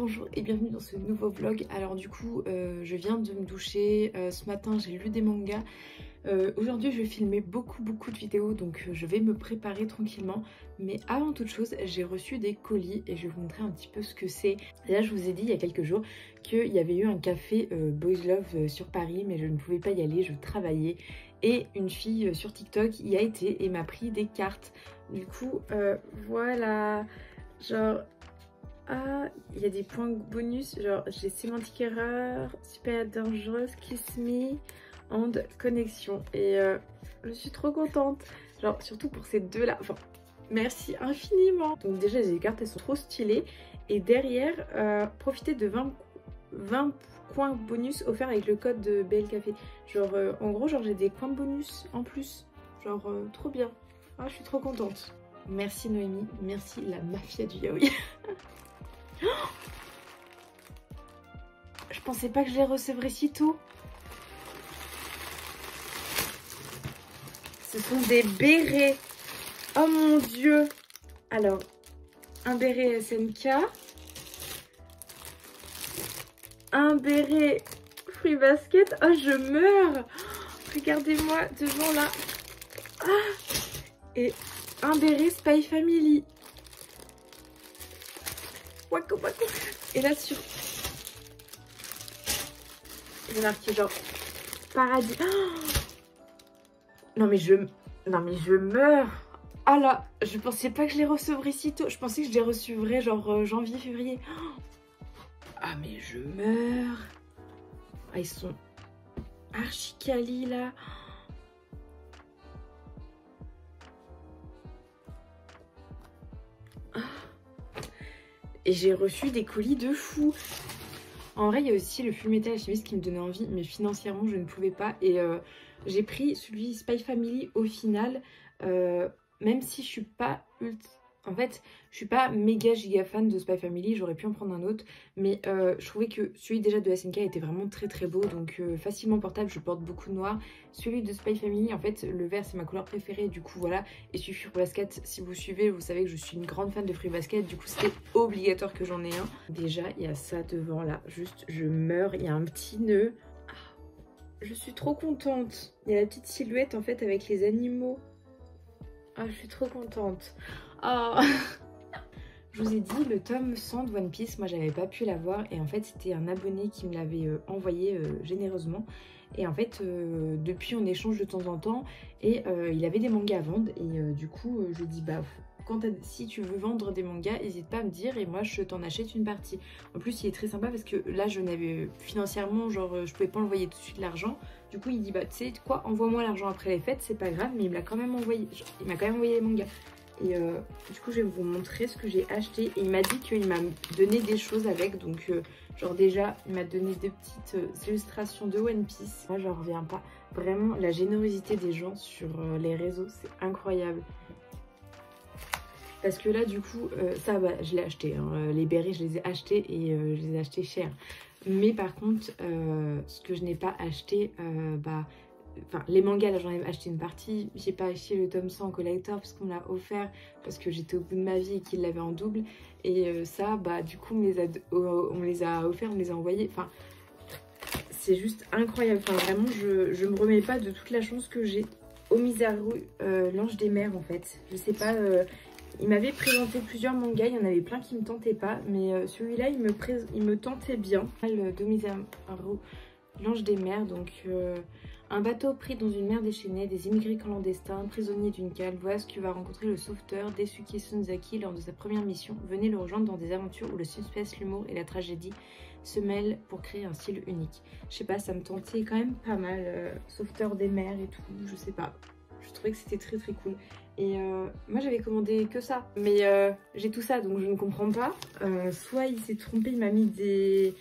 Bonjour et bienvenue dans ce nouveau vlog. Alors du coup je viens de me doucher, ce matin j'ai lu des mangas. Aujourd'hui je vais filmer beaucoup de vidéos, donc je vais me préparer tranquillement. Mais avant toute chose, j'ai reçu des colis et je vais vous montrer un petit peu ce que c'est. Là je vous ai dit il y a quelques jours qu'il y avait eu un café Boys Love sur Paris, mais je ne pouvais pas y aller, je travaillais. Et une fille sur TikTok y a été et m'a pris des cartes. Du coup voilà, genre... Ah, il y a des points bonus, genre j'ai sémantique erreur, super dangereuse, kiss me, and connexion. Et je suis trop contente, genre surtout pour ces deux là, enfin merci infiniment. Donc déjà les cartes elles sont trop stylées. Et derrière, profitez de 20 coins bonus offerts avec le code de BL Café. Genre en gros genre j'ai des points de bonus en plus, genre trop bien. Ah, je suis trop contente. Merci Noémie, merci la mafia du yaoi. Je pensais pas que je les recevrais si tôt. Ce sont des bérets. Oh mon dieu. Alors, un béret SNK. Un béret Fruit Basket. Oh, je meurs. Regardez-moi devant là. Ah. Et un béret Spy Family. Wako wako. Et là sur... j'ai marqué genre paradis. Oh, non mais je meurs. Ah là, je pensais pas que je les recevrais si tôt. Je pensais que je les recevrais genre janvier, février. Ah mais je meurs. Ah ils sont archi quali là. Et j'ai reçu des colis de fou. En vrai, il y a aussi le Fullmetal Alchemist qui me donnait envie, mais financièrement, je ne pouvais pas. Et j'ai pris celui Spy Family au final, même si je suis pas en fait, je suis pas méga giga fan de Spy Family, j'aurais pu en prendre un autre, mais je trouvais que celui déjà de SNK était vraiment très beau, donc facilement portable, je porte beaucoup de noir. Celui de Spy Family, en fait, le vert c'est ma couleur préférée, du coup voilà. Et celui Fruit Basket, si vous suivez, vous savez que je suis une grande fan de Fruit Basket, du coup c'était obligatoire que j'en ai un. Déjà, il y a ça devant là, juste je meurs, il y a un petit nœud. Ah, je suis trop contente. Il y a la petite silhouette en fait avec les animaux. Ah, je suis trop contente. Oh. Je vous ai dit, le tome 100 de One Piece, moi j'avais pas pu l'avoir. Et en fait, c'était un abonné qui me l'avait envoyé généreusement. Et en fait, depuis on échange de temps en temps. Et il avait des mangas à vendre. Et du coup, je lui ai dit, bah, si tu veux vendre des mangas, n'hésite pas à me dire. Et moi, je t'en achète une partie. En plus, il est très sympa parce que là, je n'avais financièrement, genre, je pouvais pas envoyer tout de suite l'argent. Du coup, il dit, bah, tu sais quoi, envoie-moi l'argent après les fêtes, c'est pas grave. Mais il me l'a quand même envoyé. Genre, il m'a quand même envoyé les mangas. Et du coup je vais vous montrer ce que j'ai acheté. Et il m'a dit qu'il m'a donné des choses avec. Donc genre déjà il m'a donné deux petites illustrations de One Piece. Moi j'en reviens pas. Vraiment la générosité des gens sur les réseaux, c'est incroyable. Parce que là du coup ça bah, je l'ai acheté hein. Les bérets je les ai achetés et je les ai achetés cher. Mais par contre ce que je n'ai pas acheté bah... Enfin, les mangas, là j'en ai acheté une partie. J'ai pas acheté le tome 100 en collector parce qu'on me l'a offert, parce que j'étais au bout de ma vie et qu'il l'avait en double. Et ça, bah du coup, on me les a offerts, on me les a envoyés. Enfin, c'est juste incroyable. Enfin, vraiment, je me remets pas de toute la chance que j'ai. Omizaru, l'ange des mers en fait. Je sais pas, il m'avait présenté plusieurs mangas, il y en avait plein qui me tentaient pas. Mais celui-là, il me tentait bien. D'Omizaru, l'ange des mers, donc... un bateau pris dans une mer déchaînée, des immigrés clandestins, prisonniers d'une cale, voilà ce que va rencontrer le sauveteur Daisuke Sunzaki lors de sa première mission. Venez le rejoindre dans des aventures où le suspense, l'humour et la tragédie se mêlent pour créer un style unique. Je sais pas, ça me tentait quand même pas mal, sauveteur des mers et tout, je sais pas. Je trouvais que c'était très cool. Et moi j'avais commandé que ça, mais j'ai tout ça donc je ne comprends pas. Soit il s'est trompé, il m'a mis des...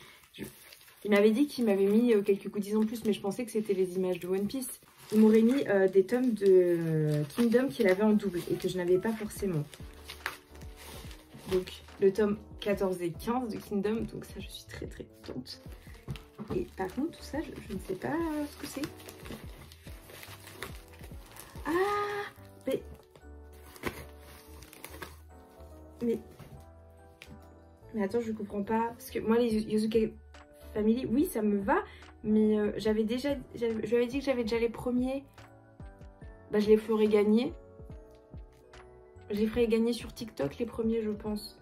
Il m'avait dit qu'il m'avait mis quelques goodies en plus, mais je pensais que c'était les images de One Piece. Il m'aurait mis des tomes de Kingdom qu'il avait en double et que je n'avais pas forcément. Donc le tome 14 et 15 de Kingdom, donc ça je suis très contente. Et par contre tout ça, je ne sais pas ce que c'est. Ah mais Mais attends, je comprends pas. Parce que moi, les Yosuke Family, oui, ça me va. Mais je lui avais dit que j'avais déjà les premiers. Bah, je les ferai gagner. Je les ferai gagner sur TikTok, les premiers, je pense.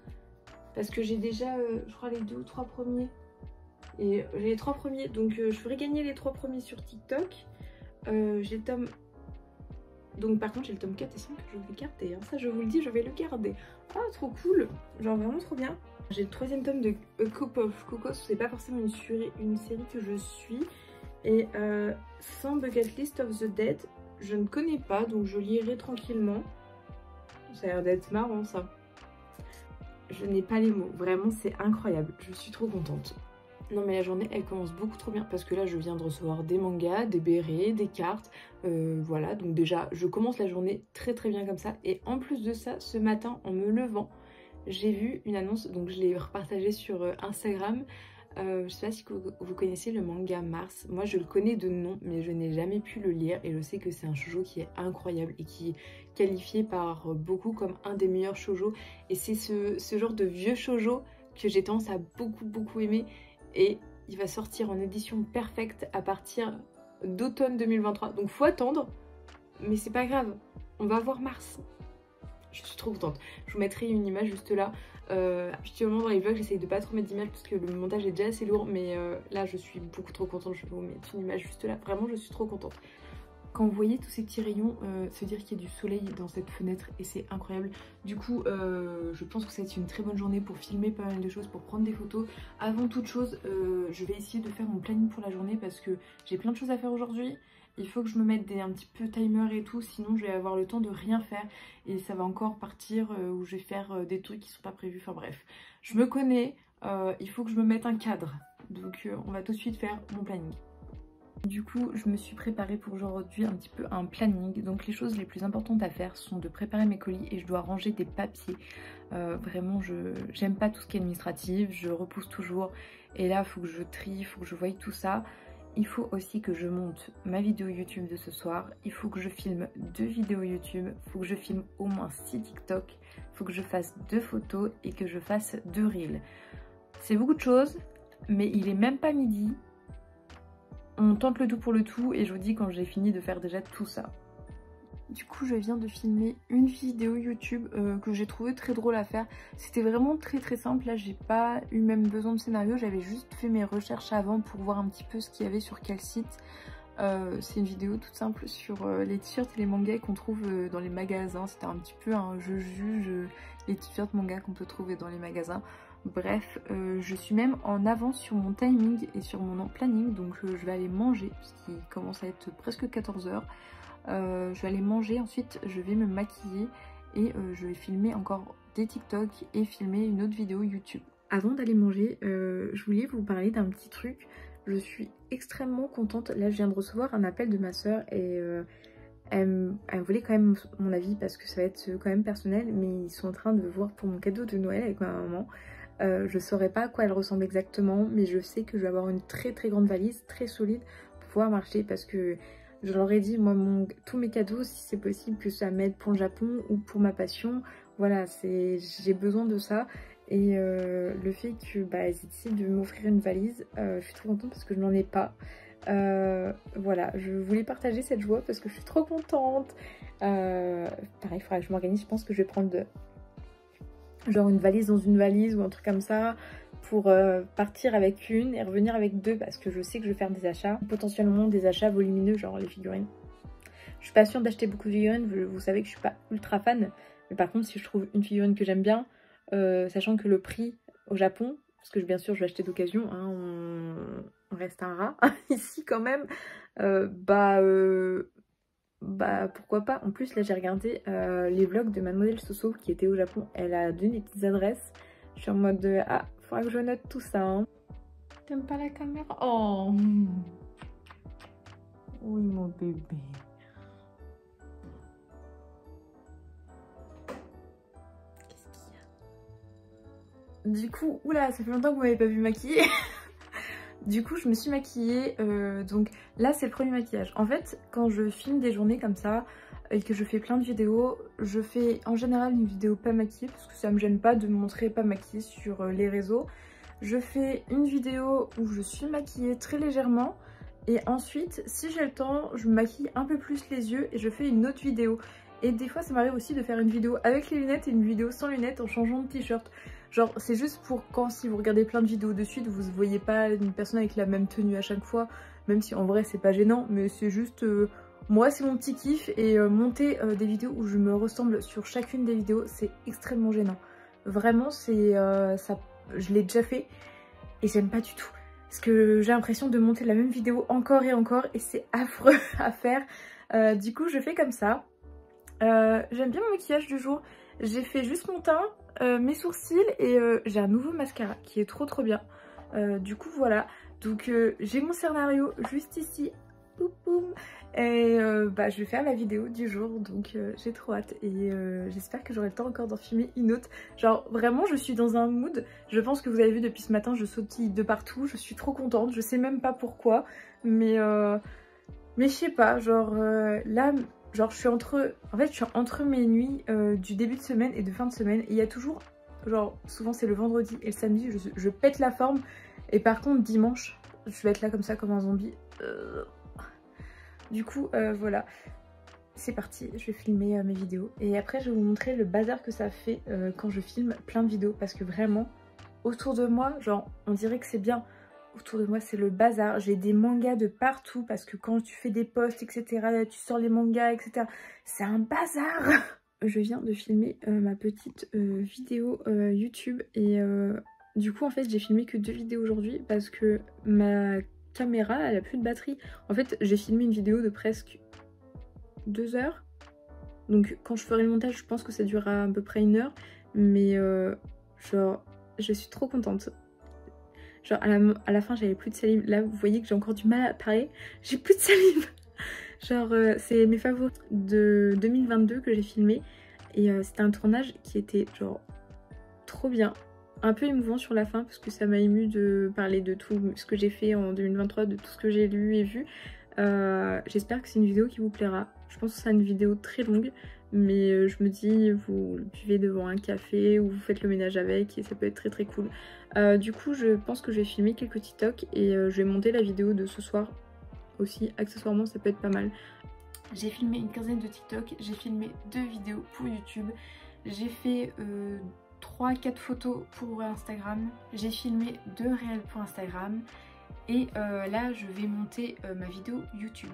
Parce que j'ai déjà, je crois, les 2 ou 3 premiers. Et j'ai les 3 premiers. Donc, je ferai gagner les 3 premiers sur TikTok. J'ai le tome... Donc, par contre, j'ai le tome 4 et 5 que je vais garder. Hein. Ça, je vous le dis, je vais le garder. Ah, trop cool. Genre, vraiment trop bien. J'ai le 3e tome de A Cup of Cocos. C'est pas forcément une série que je suis. Et sans Bucket List of the Dead, je ne connais pas. Donc, je lirai tranquillement. Ça a l'air d'être marrant, ça. Je n'ai pas les mots. Vraiment, c'est incroyable. Je suis trop contente. Non mais la journée elle commence beaucoup trop bien parce que là je viens de recevoir des mangas, des bérets, des cartes, voilà, donc déjà je commence la journée très très bien comme ça. Et en plus de ça, ce matin en me levant, j'ai vu une annonce, donc je l'ai repartagée sur Instagram. Je sais pas si vous connaissez le manga Mars. Moi je le connais de nom mais je n'ai jamais pu le lire et je sais que c'est un shoujo qui est incroyable et qui est qualifié par beaucoup comme un des meilleurs shoujo. Et c'est ce genre de vieux shoujo que j'ai tendance à beaucoup aimer. Et il va sortir en édition perfecte à partir d'automne 2023. Donc faut attendre, mais c'est pas grave, on va voir Mars. Je suis trop contente. Je vous mettrai une image juste là. Habituellement dans les vlogs j'essaye de pas trop mettre d'images parce que le montage est déjà assez lourd. Mais là je suis beaucoup trop contente, je vais vous mettre une image juste là. Vraiment je suis trop contente. Quand vous voyez tous ces petits rayons, se dire qu'il y a du soleil dans cette fenêtre et c'est incroyable. Du coup, je pense que ça va être une très bonne journée pour filmer pas mal de choses, pour prendre des photos. Avant toute chose, je vais essayer de faire mon planning pour la journée parce que j'ai plein de choses à faire aujourd'hui. Il faut que je me mette un petit peu timer et tout, sinon je vais avoir le temps de rien faire. Et ça va encore partir où je vais faire des trucs qui sont pas prévus. Enfin bref, je me connais, il faut que je me mette un cadre. Donc on va tout de suite faire mon planning. Du coup, je me suis préparée pour aujourd'hui un petit peu un planning. Donc les choses les plus importantes à faire sont de préparer mes colis et je dois ranger des papiers. Vraiment, j'aime pas tout ce qui est administratif, je repousse toujours. Et là, il faut que je trie, il faut que je voie tout ça. Il faut aussi que je monte ma vidéo YouTube de ce soir. Il faut que je filme 2 vidéos YouTube. Il faut que je filme au moins 6 TikTok. Il faut que je fasse 2 photos et que je fasse 2 reels. C'est beaucoup de choses, mais il est même pas midi. On tente le tout pour le tout et je vous dis quand j'ai fini de faire déjà tout ça. Du coup je viens de filmer une vidéo YouTube que j'ai trouvé très drôle à faire. C'était vraiment très simple, là j'ai pas eu même besoin de scénario, j'avais juste fait mes recherches avant pour voir un petit peu ce qu'il y avait sur quel site. C'est une vidéo toute simple sur les t-shirts et les mangas qu'on trouve dans les magasins. C'était un petit peu un je juge les t-shirts mangas qu'on peut trouver dans les magasins. Bref, je suis même en avance sur mon timing et sur mon planning, donc je vais aller manger puisqu'il commence à être presque 14 h. Je vais aller manger, ensuite je vais me maquiller et je vais filmer encore des TikTok et filmer une autre vidéo YouTube. Avant d'aller manger, je voulais vous parler d'un petit truc. Je suis extrêmement contente. Là je viens de recevoir un appel de ma soeur et elle voulait quand même mon avis parce que ça va être quand même personnel, mais ils sont en train de voir pour mon cadeau de Noël avec ma maman. Je saurais pas à quoi elle ressemble exactement, mais je sais que je vais avoir une très grande valise, très solide pour pouvoir marcher parce que je leur ai dit, moi tous mes cadeaux, si c'est possible, que ça m'aide pour le Japon ou pour ma passion, voilà, j'ai besoin de ça. Et le fait que elles aient décidé de m'offrir une valise, je suis très contente parce que je n'en ai pas. Voilà, je voulais partager cette joie parce que je suis trop contente. Pareil, il faudra que je m'organise, je pense que je vais prendre genre une valise dans une valise ou un truc comme ça pour partir avec une et revenir avec 2 parce que je sais que je vais faire des achats, potentiellement des achats volumineux genre les figurines. Je suis pas sûre d'acheter beaucoup de figurines, vous savez que je suis pas ultra fan, mais par contre si je trouve une figurine que j'aime bien, sachant que le prix au Japon, parce que bien sûr je vais acheter d'occasion, hein, on reste un rat ici quand même, pourquoi pas. En plus là j'ai regardé les vlogs de Mademoiselle Soso qui était au Japon, elle a donné des petites adresses. Je suis en mode de ah, faudra que je note tout ça hein. T'aimes pas la caméra? Oh oui mon bébé. Qu'est-ce qu'il y a? Du coup, oula, ça fait longtemps que vous m'avez pas vu maquiller. Du coup je me suis maquillée, donc là c'est le premier maquillage. En fait quand je filme des journées comme ça, et que je fais plein de vidéos, je fais en général une vidéo pas maquillée parce que ça me gêne pas de me montrer pas maquillée sur les réseaux. Je fais une vidéo où je suis maquillée très légèrement et ensuite si j'ai le temps je me maquille un peu plus les yeux et je fais une autre vidéo. Et des fois ça m'arrive aussi de faire une vidéo avec les lunettes et une vidéo sans lunettes en changeant de t-shirt. Genre c'est juste pour quand si vous regardez plein de vidéos de suite vous ne voyez pas une personne avec la même tenue à chaque fois. Même si en vrai c'est pas gênant mais c'est juste... moi c'est mon petit kiff et monter des vidéos où je me ressemble sur chacune des vidéos c'est extrêmement gênant. Vraiment c'est ça, je l'ai déjà fait et j'aime pas du tout. Parce que j'ai l'impression de monter la même vidéo encore et c'est affreux à faire. Du coup je fais comme ça. J'aime bien mon maquillage du jour. J'ai fait juste mon teint, mes sourcils et j'ai un nouveau mascara qui est trop bien. Du coup voilà. Donc j'ai mon scénario juste ici. Boum, boum. Et je vais faire la vidéo du jour donc j'ai trop hâte et j'espère que j'aurai le temps encore d'en filmer une autre. Genre vraiment je suis dans un mood, je pense que vous avez vu depuis ce matin je sautille de partout, je suis trop contente, je sais même pas pourquoi mais je sais pas, genre là genre je suis entre mes nuits du début de semaine et de fin de semaine et il y a toujours genre souvent c'est le vendredi et le samedi je pète la forme et par contre dimanche je vais être là comme ça comme un zombie. Du coup voilà, c'est parti, je vais filmer mes vidéos et après je vais vous montrer le bazar que ça fait quand je filme plein de vidéos parce que vraiment autour de moi genre on dirait que c'est bien, autour de moi c'est le bazar, j'ai des mangas de partout parce que quand tu fais des posts etc tu sors les mangas etc, c'est un bazar. Je viens de filmer ma petite vidéo YouTube et du coup en fait j'ai filmé que 2 vidéos aujourd'hui parce que ma caméra elle a plus de batterie. En fait j'ai filmé une vidéo de presque 2 heures. Donc quand je ferai le montage je pense que ça durera à peu près 1 heure. Mais genre je suis trop contente. Genre à la fin j'avais plus de salive. Là vous voyez que j'ai encore du mal à parler. J'ai plus de salive. Genre c'est mes favoris de 2022 que j'ai filmé. Et c'était un tournage qui était genre trop bien. Un peu émouvant sur la fin parce que ça m'a ému de parler de tout ce que j'ai fait en 2023, de tout ce que j'ai lu et vu. J'espère que c'est une vidéo qui vous plaira. Je pense que c'est une vidéo très longue mais je me dis vous buvez devant un café ou vous faites le ménage avec et ça peut être très cool. Du coup je pense que je vais filmer quelques TikTok et je vais monter la vidéo de ce soir aussi. Accessoirement ça peut être pas mal. J'ai filmé une quinzaine de TikTok, j'ai filmé 2 vidéos pour YouTube, j'ai fait 3-4 photos pour Instagram, j'ai filmé 2 réels pour Instagram et là je vais monter ma vidéo YouTube.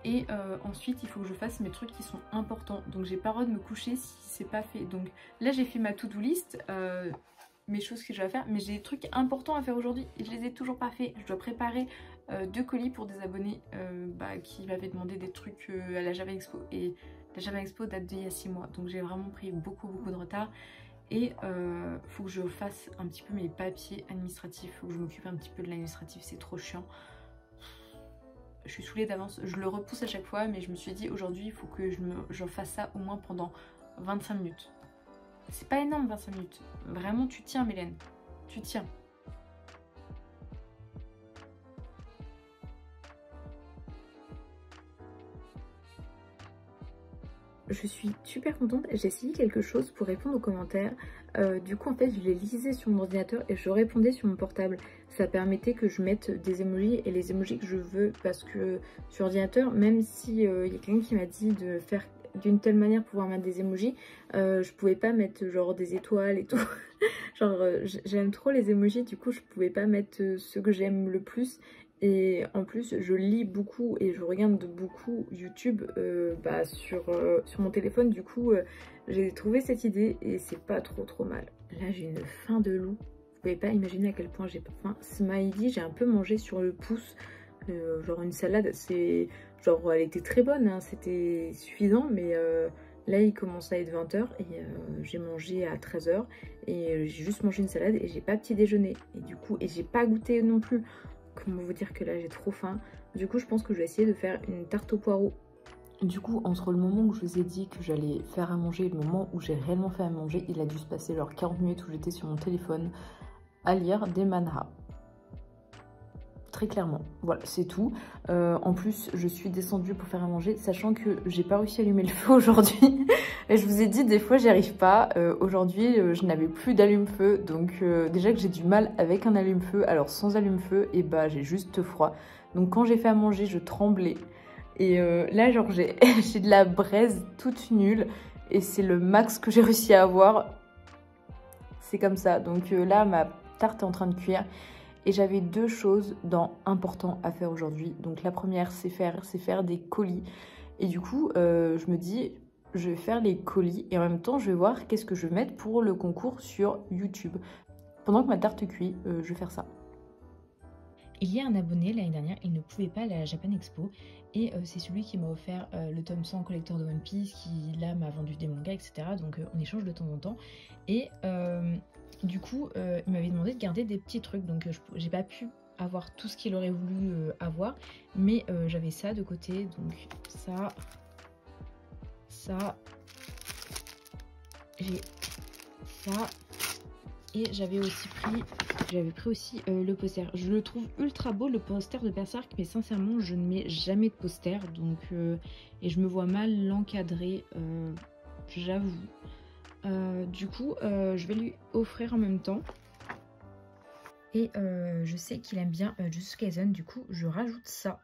Et ensuite il faut que je fasse mes trucs qui sont importants, donc j'ai pas le droit de me coucher si c'est pas fait. Donc là j'ai fait ma to-do list, mes choses que je dois faire, mais j'ai des trucs importants à faire aujourd'hui et je les ai toujours pas fait. Je dois préparer 2 colis pour des abonnés qui m'avaient demandé des trucs à la Java Expo et la Java Expo date d'il y a 6 mois, donc j'ai vraiment pris beaucoup de retard. Et faut que je fasse un petit peu mes papiers administratifs, faut que je m'occupe un petit peu de l'administratif, c'est trop chiant. Je suis saoulée d'avance, je le repousse à chaque fois mais je me suis dit aujourd'hui il faut que je fasse ça au moins pendant 25 minutes. C'est pas énorme 25 minutes, vraiment tu tiens Mélène, tu tiens. Je suis super contente, j'ai essayé quelque chose pour répondre aux commentaires. Du coup en fait je les lisais sur mon ordinateur et je répondais sur mon portable. Ça permettait que je mette des emojis et les emojis que je veux parce que sur ordinateur, même si y a quelqu'un qui m'a dit de faire d'une telle manière pour pouvoir mettre des emojis, je pouvais pas mettre genre des étoiles et tout. Genre j'aime trop les emojis, du coup je pouvais pas mettre ceux que j'aime le plus. Et en plus je lis beaucoup et je regarde beaucoup YouTube sur mon téléphone. Du coup j'ai trouvé cette idée et c'est pas trop mal. Là j'ai une faim de loup. Vous pouvez pas imaginer à quel point j'ai faim. Smiley, j'ai un peu mangé sur le pouce. Genre une salade, c'est genre elle était très bonne hein, c'était suffisant mais là il commence à être 20 h et j'ai mangé à 13 h et j'ai juste mangé une salade et j'ai pas petit déjeuner et du coup et j'ai pas goûté non plus. Comment vous dire que là j'ai trop faim. Du coup je pense que je vais essayer de faire une tarte aux poireaux. Du coup entre le moment où je vous ai dit que j'allais faire à manger et le moment où j'ai réellement fait à manger, il a dû se passer genre 40 minutes où j'étais sur mon téléphone à lire des manhwas. très clairement. Voilà, c'est tout. En plus, je suis descendue pour faire à manger, sachant que j'ai pas réussi à allumer le feu aujourd'hui. Et je vous ai dit, des fois, j'y arrive pas. Aujourd'hui, je n'avais plus d'allume-feu, donc déjà que j'ai du mal avec un allume-feu, alors sans allume-feu, et bah j'ai juste froid. Donc quand j'ai fait à manger, je tremblais. Et là, genre, j'ai de la braise toute nulle, et c'est le max que j'ai réussi à avoir. C'est comme ça. Donc là, ma tarte est en train de cuire. Et j'avais deux choses importantes à faire aujourd'hui. Donc la première, c'est faire des colis. Et du coup, je me dis, je vais faire les colis et en même temps, je vais voir qu'est-ce que je vais mettre pour le concours sur YouTube. Pendant que ma tarte cuit, je vais faire ça. Il y a un abonné l'année dernière, il ne pouvait pas aller à la Japan Expo et c'est celui qui m'a offert le tome 100 collector de One Piece qui là m'a vendu des mangas, etc. Donc on échange de temps en temps et du coup il m'avait demandé de garder des petits trucs, donc j'ai pas pu avoir tout ce qu'il aurait voulu avoir, mais j'avais ça de côté, donc ça, j'ai ça. Et j'avais pris aussi le poster. Je le trouve ultra beau, le poster de Berserk, mais sincèrement, je ne mets jamais de poster. Donc, et je me vois mal l'encadrer, j'avoue. Du coup, je vais lui offrir en même temps. Et je sais qu'il aime bien Jujutsu Kaisen, du coup, je rajoute ça.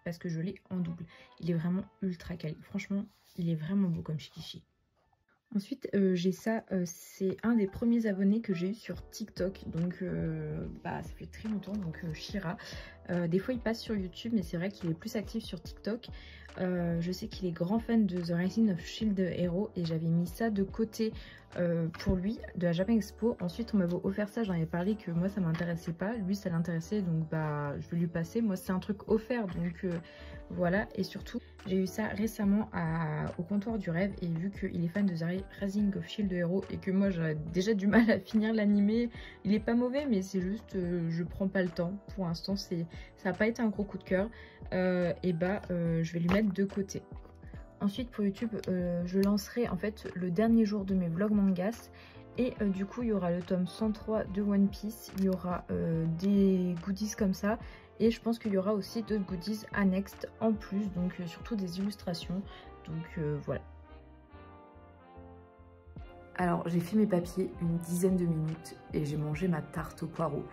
Parce que je l'ai en double. Il est vraiment ultra quali. Franchement, il est vraiment beau comme Shikishi. Ensuite, j'ai ça, c'est un des premiers abonnés que j'ai eu sur TikTok, donc ça fait très longtemps, donc Shira. Des fois il passe sur YouTube, mais c'est vrai qu'il est plus actif sur TikTok. Je sais qu'il est grand fan de The Rising of Shield Hero et j'avais mis ça de côté pour lui de la Japan Expo. Ensuite on m'avait offert ça, j'en avais parlé que moi ça m'intéressait pas, lui ça l'intéressait, donc je vais lui passer. Moi c'est un truc offert, donc voilà. Et surtout j'ai eu ça récemment au comptoir du rêve, et vu qu'il est fan de The Rising of Shield Hero et que moi j'ai déjà du mal à finir l'animé, il est pas mauvais mais c'est juste je prends pas le temps pour l'instant, ça n'a pas été un gros coup de cœur. Je vais lui mettre de côté. Ensuite pour YouTube, je lancerai en fait le dernier jour de mes vlogs mangas. Et du coup il y aura le tome 103 de One Piece, il y aura des goodies comme ça. Et je pense qu'il y aura aussi d'autres goodies annexes en plus, donc surtout des illustrations. Donc voilà. Alors j'ai fait mes papiers une dizaine de minutes et j'ai mangé ma tarte au poireau.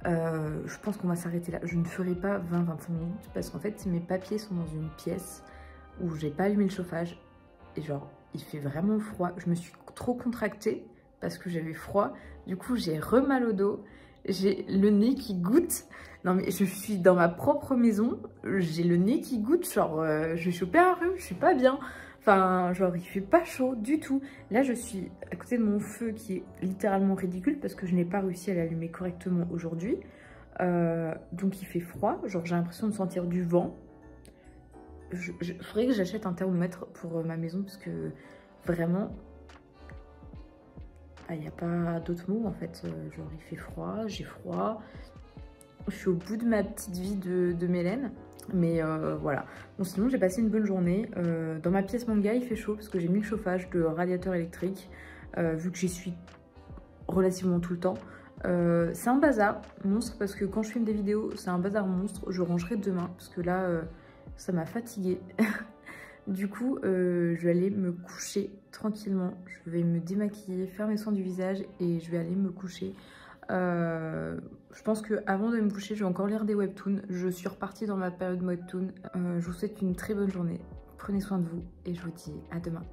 Je pense qu'on va s'arrêter là. Je ne ferai pas 20-25 minutes parce qu'en fait mes papiers sont dans une pièce où j'ai pas allumé le chauffage et genre il fait vraiment froid. Je me suis trop contractée parce que j'avais froid. Du coup j'ai mal au dos, j'ai le nez qui goutte. Non mais je suis dans ma propre maison, j'ai le nez qui goutte, genre je vais choper un rhume, je suis pas bien. Enfin, genre, il fait pas chaud du tout. Là, je suis à côté de mon feu qui est littéralement ridicule parce que je n'ai pas réussi à l'allumer correctement aujourd'hui. Donc, il fait froid. Genre, j'ai l'impression de sentir du vent. Faudrait que j'achète un thermomètre pour ma maison parce que vraiment, il n'y a pas d'autre mot en fait. Genre, il fait froid, j'ai froid. Je suis au bout de ma petite vie de Mélène. Mais voilà. Bon, sinon j'ai passé une bonne journée. Dans ma pièce manga il fait chaud parce que j'ai mis le chauffage de radiateur électrique vu que j'y suis relativement tout le temps. C'est un bazar monstre parce que quand je filme des vidéos c'est un bazar monstre. Je rangerai demain parce que là ça m'a fatiguée. Du coup je vais aller me coucher tranquillement. Je vais me démaquiller, faire mes soins du visage et je vais aller me coucher. Je pense qu'avant de me coucher, je vais encore lire des webtoons. Je suis repartie dans ma période webtoon. Je vous souhaite une très bonne journée. Prenez soin de vous et je vous dis à demain.